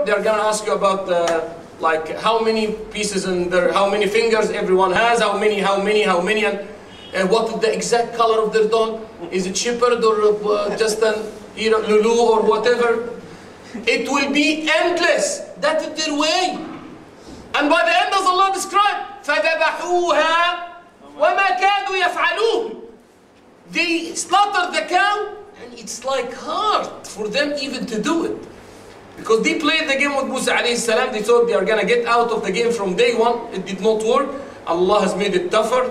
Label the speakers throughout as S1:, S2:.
S1: They're gonna ask you about like how many pieces in there, how many fingers everyone has, how many, and what is the exact color of their dog? Is it shepherd or just an Lulu or whatever? It will be endless. That is their way. And by the end, as Allah described, فَذَبَحُوهَا وَمَا كَادُوا يَفْعَلُونَ. They slaughtered the cow, and it's like hard for them even to do it. Because they played the game with Musa alayhi salam, they thought they are going to get out of the game from day one. It did not work. Allah has made it tougher.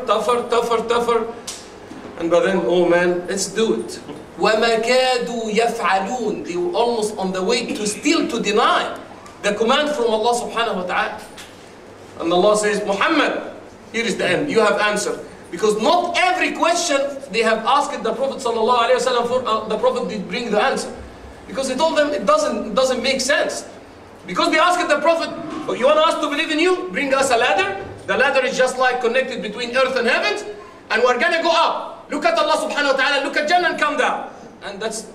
S1: And by then, oh man, let's do it. وَمَا كَادُوا يَفْعَلُونَ. They were almost on the way to still to deny the command from Allah subhanahu wa ta'ala. And Allah says, Muhammad, here is the end. You have answered. Because not every question they have asked the Prophet sallallahu alayhi wa sallam for, the Prophet did bring the answer. Because he told them it doesn't make sense. Because they asked the Prophet, oh, you want us to believe in you? Bring us a ladder. The ladder is just like connected between earth and heavens. And we're going to go up. Look at Allah subhanahu wa ta'ala, look at Jannah and come down. And that's...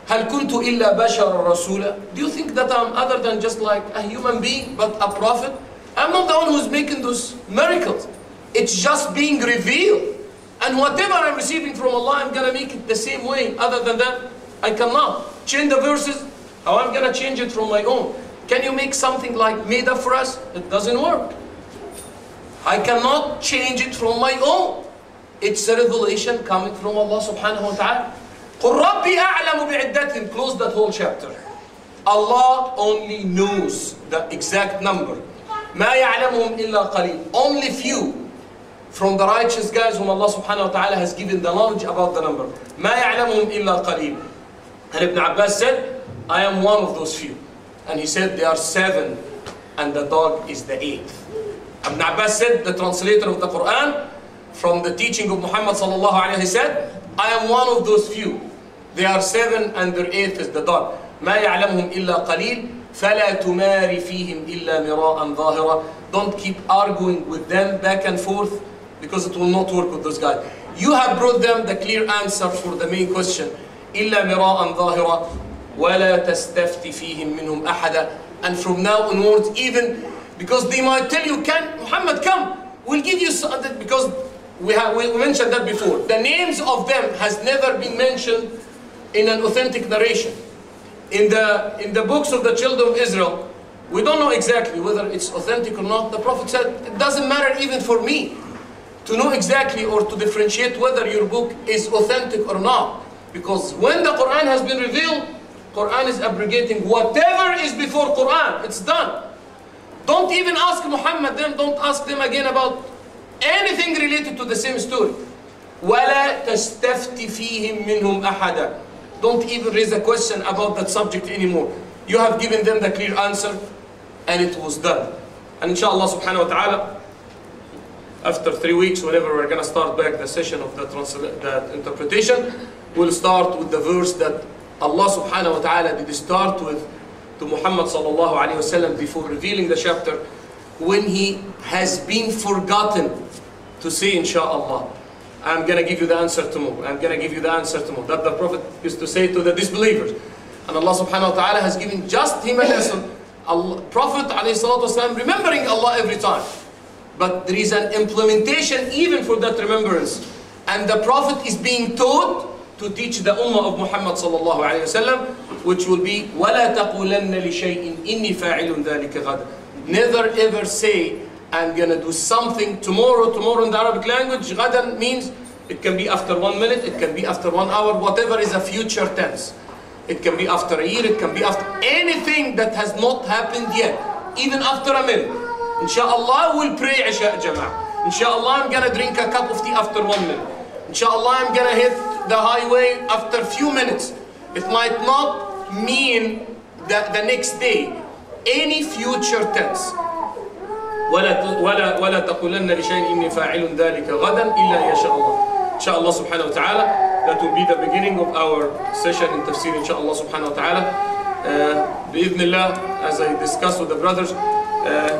S1: هَلْ كُنْتُ إِلَّا بَشَرًا رَسُولًا. Do you think that I'm other than just like a human being, but a prophet? I'm not the one who's making those miracles. It's just being revealed. And whatever I'm receiving from Allah, I'm going to make it the same way. Other than that, I cannot change the verses. How I'm going to change it from my own? Can you make something like made up for us? It doesn't work. I cannot change it from my own. It's a revelation coming from Allah subhanahu wa ta'ala. قُلْ رَبِّي أَعْلَمُ بِعِدَّتِهِمْ. Close that whole chapter. Allah only knows the exact number. مَا يَعْلَمُهُمْ إِلَّا قَلِيلٌ. Only few from the righteous guys whom Allah subhanahu wa ta'ala has given the knowledge about the number. مَا يَعْلَمُهُمْ إِلَّا قَلِيلٌ. And Ibn Abbas said, I am one of those few. And he said, there are 7 and the dog is the 8th. Ibn Abbas said, the translator of the Quran, from the teaching of Muhammad sallallahu alayhi wa sallam, he said, I am one of those few. There are 7 and their 8th is the dog. مَا يَعْلَمُهُمْ إِلَّا قَلِيلٌ فَلَا تُمَارِ فِيهِمْ إِلَّا مِرَاءً ظَاهِرًا. Don't keep arguing with them back and forth, because it will not work with those guys. You have brought them the clear answer for the main question. إِلَّا مِرَاءً ظَاهِرًا وَلَا تَسْتَفْتِ فِيهِمْ مِنْهُمْ أَحَدًا. And from now onwards, even because they might tell you, can Muhammad come? We'll give you something, because we mentioned that before. The names of them has never been mentioned in an authentic narration. In the books of the children of Israel, we don't know exactly whether it's authentic or not. The Prophet said, it doesn't matter even for me to know exactly or to differentiate whether your book is authentic or not. Because when the Quran has been revealed, Quran is abrogating whatever is before Quran. It's done. Don't even ask Muhammad them, don't ask them again about anything related to the same story. وَلَا تَسْتَفْتِ فِيهِمْ مِنْهُمْ أَحَدًا. Don't even raise a question about that subject anymore. You have given them the clear answer, and it was done. And inshallah subhanahu wa ta'ala, after 3 weeks, whenever we're going to start back the session of the interpretation, we'll start with the verse that Allah subhanahu wa ta'ala did start with to Muhammad sallallahu alayhi wa sallam before revealing the chapter, when he has been forgotten to say, inshallah, I'm going to give you the answer tomorrow. I'm going to give you the answer tomorrow. That the Prophet used to say to the disbelievers. And Allah subhanahu wa ta'ala has given just him a lesson. Prophet alayhi salatu wasalam remembering Allah every time. But there is an implementation even for that remembrance. And the Prophet is being taught to teach the ummah of Muhammad sallallahu alayhi wa sallam, which will be وَلَا تَقُولَنَّ لِشَيْءٍ إِنِّي فَاعِلٌ ذَلِكَ غَدًا. Never ever say, I'm going to do something tomorrow. Tomorrow in the Arabic language, غَدًا means it can be after 1 minute, it can be after 1 hour, whatever is a future tense. It can be after a year, it can be after anything that has not happened yet, even after a minute. Inshallah, we'll pray Isha Jama'ah. Inshallah, I'm going to drink a cup of tea after 1 minute. Inshallah, I'm going to hit the highway after a few minutes. It might not mean that the next day. Any future tense. ولا تقولن لشيء إني فاعل ذلك غدا إلا يشاء الله. Inshallah subhanahu wa ta'ala, that will be the beginning of our session in Tafseer, inshallah subhanahu wa ta'ala. Bi'idhnillah, as I discussed with the brothers,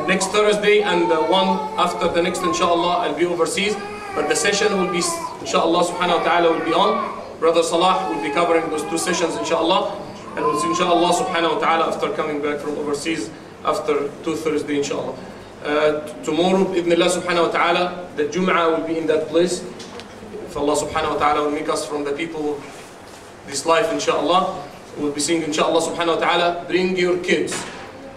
S1: next Thursday and the one after the next, inshallah, I'll be overseas. But the session will be, inshallah subhanahu wa ta'ala, will be on. Brother Salah will be covering those 2 sessions, inshallah. And we'll see inshallah subhanahu wa ta'ala after coming back from overseas after 2 Thursday inshallah. Tomorrow, ibnillah subhanahu wa ta'ala, the Jum'ah will be in that place. If Allah subhanahu wa ta'ala will make us from the people this life inshallah, we'll be saying inshallah subhanahu wa ta'ala, bring your kids.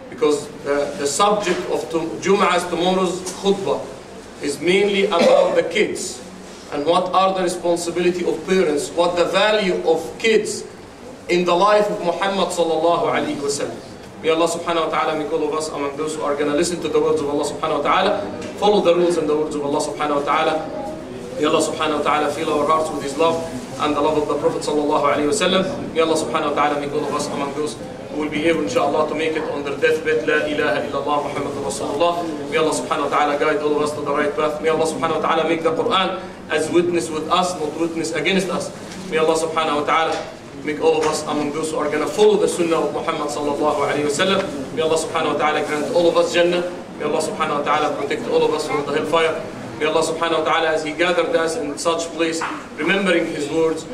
S1: Because the subject of Jum'ah's tomorrow's khutbah is mainly about the kids. And what are the responsibility of parents, what the value of kids in the life of Muhammad sallallahu alayhi wa sallam. May Allah subhanahu wa ta'ala make all of us among those who are going to listen to the words of Allah subhanahu wa ta'ala, follow the rules and the words of Allah subhanahu wa ta'ala. May Allah subhanahu wa ta'ala fill our hearts with His love and the love of the Prophet sallallahu alayhi wa sallam. May Allah subhanahu wa ta'ala make all of us among those who will be able inshallah to make it on their deathbed. La ilaha illallah Muhammadur Rasulullah. May Allah subhanahu wa ta'ala guide all of us to the right path. May Allah subhanahu wa ta'ala make the Quran as witness with us, not witness against us. May Allah subhanahu wa ta'ala make all of us among those who are going to follow the sunnah of Muhammad sallallahu alayhi wa sallam. May Allah subhanahu wa ta'ala grant all of us Jannah. May Allah subhanahu wa ta'ala protect all of us from the hellfire. May Allah subhanahu wa ta'ala, as He gathered us in such place, remembering His words,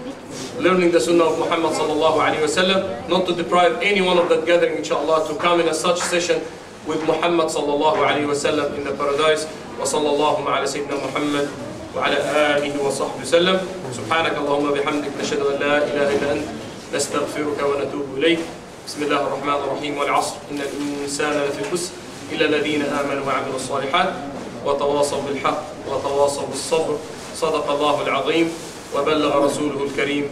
S1: learning the sunnah of Muhammad sallallahu alayhi wa sallam, not to deprive anyone of that gathering inshallah, to come in a such session with Muhammad sallallahu alayhi wa sallam in the paradise. Wa sallallahu ala sayyidina Muhammad وعلى آله وصحبه وسلم. سبحانك اللهم بحمدك نشهد أن لا إله إلا أنت نستغفرك ونتوب إليك. بسم الله الرحمن الرحيم. والعصر إن الإنسان لفي خسر إلا الذين آمنوا وعملوا الصالحات وتواصوا بالحق وتواصوا بالصبر. صدق الله العظيم وبلغ رسوله الكريم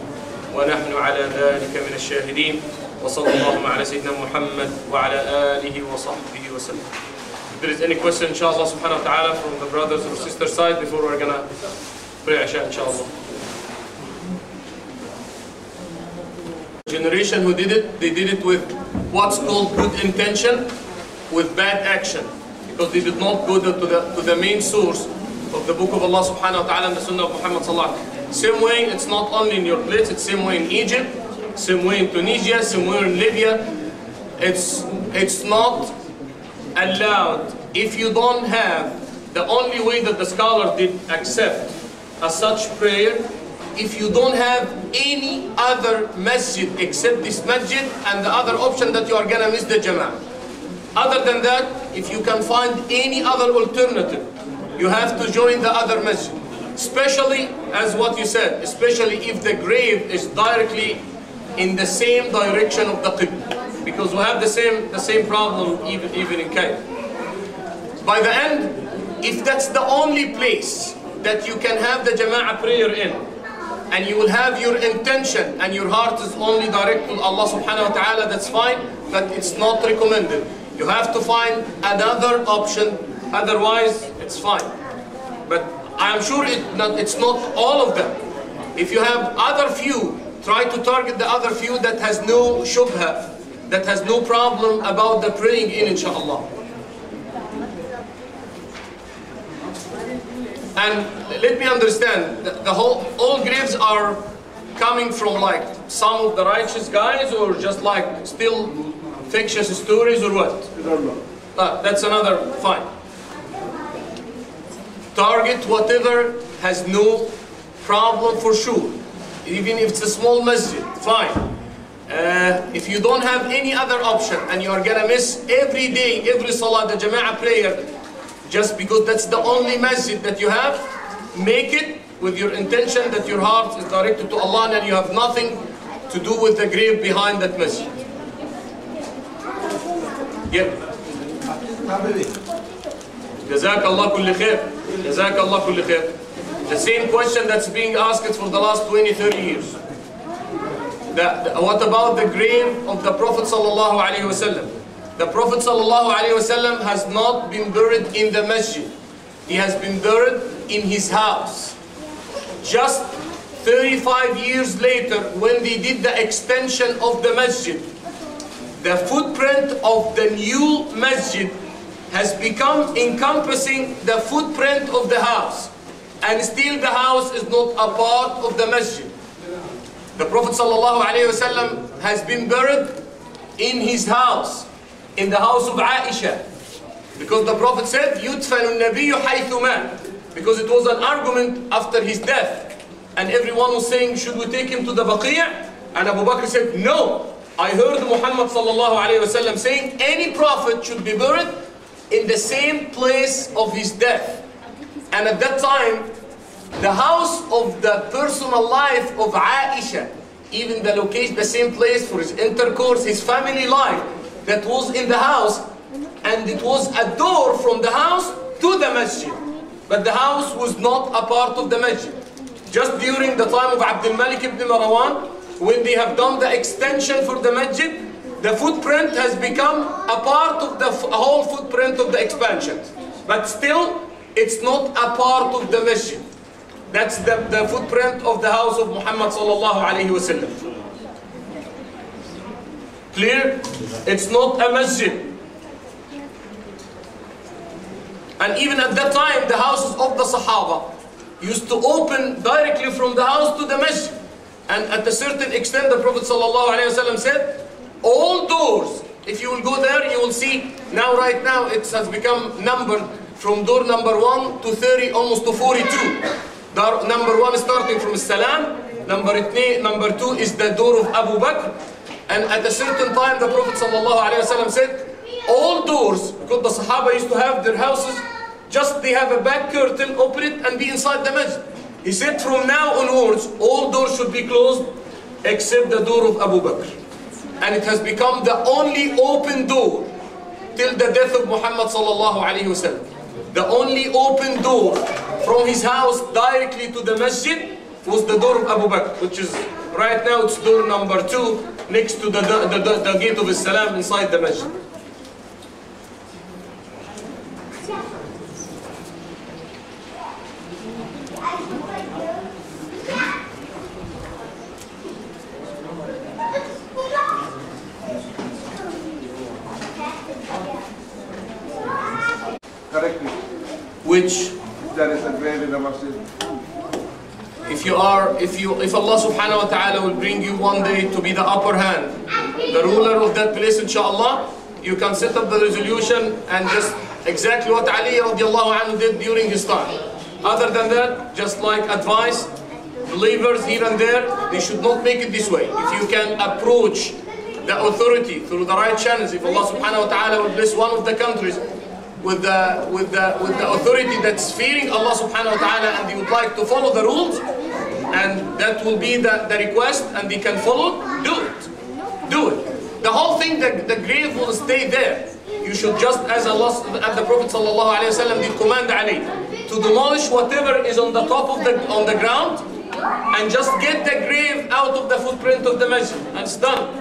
S1: ونحن على ذلك من الشاهدين. وصلى الله على سيدنا محمد وعلى آله وصحبه وسلم. If there is any question, inshallah subhanahu wa ta'ala, from the brothers or sisters side before we're gonna pray Isha, inshallah. Generation who did it, they did it with what's called good intention, with bad action, because they did not go to the main source of the book of Allah subhanahu wa ta'ala and the sunnah of Muhammad sallallahu alaihi wasallam. Same way, it's not only in your place, it's same way in Egypt, same way in Tunisia, same way in Libya. It's not allowed if you don't have the only way that the scholars did accept as such prayer, if you don't have any other masjid except this masjid and the other option that you are gonna miss the jama'ah. Other than that, if you can find any other alternative, you have to join the other masjid. Especially as what you said, especially if the grave is directly in the same direction of the qibla. Because we have the same problem even in Cairo. By the end, if that's the only place that you can have the jama'ah prayer in, and you will have your intention and your heart is only direct to Allah subhanahu wa ta'ala, that's fine, but it's not recommended. You have to find another option, otherwise it's fine. But I am sure it's not all of them. If you have other few, try to target the other few that has no shubha, that has no problem about the praying in, inshallah. And let me understand, all graves are coming from like some of the righteous guys, or just like still fictitious stories, or what? That's another, fine. Target whatever has no problem for sure. Even if it's a small masjid, fine. If you don't have any other option and you are gonna miss every day, every salah, the jama'ah prayer, just because that's the only masjid that you have, make it with your intention that your heart is directed to Allah and you have nothing to do with the grave behind that masjid. Yep. Jazakallah kulli khair. Jazakallah kulli khair. The same question that's being asked for the last 20, 30 years. What about the grave of the Prophet sallallahu alaihi wasallam? The Prophet sallallahu alaihi wasallam has not been buried in the masjid. He has been buried in his house. Just 35 years later, when they did the extension of the masjid, the footprint of the new masjid has become encompassing the footprint of the house. And still the house is not a part of the masjid. The Prophet ﷺ has been buried in his house, in the house of Aisha. Because the Prophet said, يُدْفَنُ النَّبِيُّ حَيْثُ مَاتَ. Because it was an argument after his death. And everyone was saying, should we take him to the Baqi'? And Abu Bakr said, no, I heard Muhammad sallallahu alayhi wasallam saying any prophet should be buried in the same place of his death. And at that time, the house of the personal life of Aisha, even the location, the same place for his intercourse, his family life, that was in the house, and it was a door from the house to the masjid. But the house was not a part of the masjid. Just during the time of Abdul Malik ibn Marwan, when they have done the extension for the masjid, the footprint has become a part of the whole footprint of the expansion. But still, it's not a part of the masjid. That's the footprint of the house of Muhammad sallallahu alayhi wasallam. Clear? It's not a masjid. And even at that time, the houses of the Sahaba used to open directly from the house to the masjid. And at a certain extent, the Prophet ﷺ said, all doors, if you will go there, you will see, now right now, it has become numbered from door number 1 to 30, almost to 42. Door number 1 is starting from Salam, number 2 is the door of Abu Bakr. And at a certain time, the Prophet ﷺ said, all doors, because the Sahaba used to have their houses, just they have a back curtain, open it and be inside the masjid. He said from now onwards, all doors should be closed except the door of Abu Bakr. And it has become the only open door till the death of Muhammad sallallahu alayhi wasallam. The only open door from his house directly to the masjid was the door of Abu Bakr, which is right now it's door number 2 next to the gate of Islam inside the masjid.
S2: Correctly.
S1: Which
S2: There is a grave in the masjid.
S1: if Allah subhanahu wa ta'ala will bring you one day to be the upper hand, the ruler of that place, inshallah, you can set up the resolution and just exactly what Ali radiallahu anhu did during his time. Other than that, just like advice, believers here and there, they should not make it this way. If you can approach the authority through the right channels, if Allah subhanahu wa ta'ala will bless one of the countries with the authority that's fearing Allah subhanahu wa ta'ala, and they would like to follow the rules, and that will be the request, and they can follow, do it. The whole thing, the grave will stay there. You should just, as the Prophet sallallahu alaihi wasallam did command Ali, to demolish whatever is on the top of the ground, and just get the grave out of the footprint of the masjid, and it's done.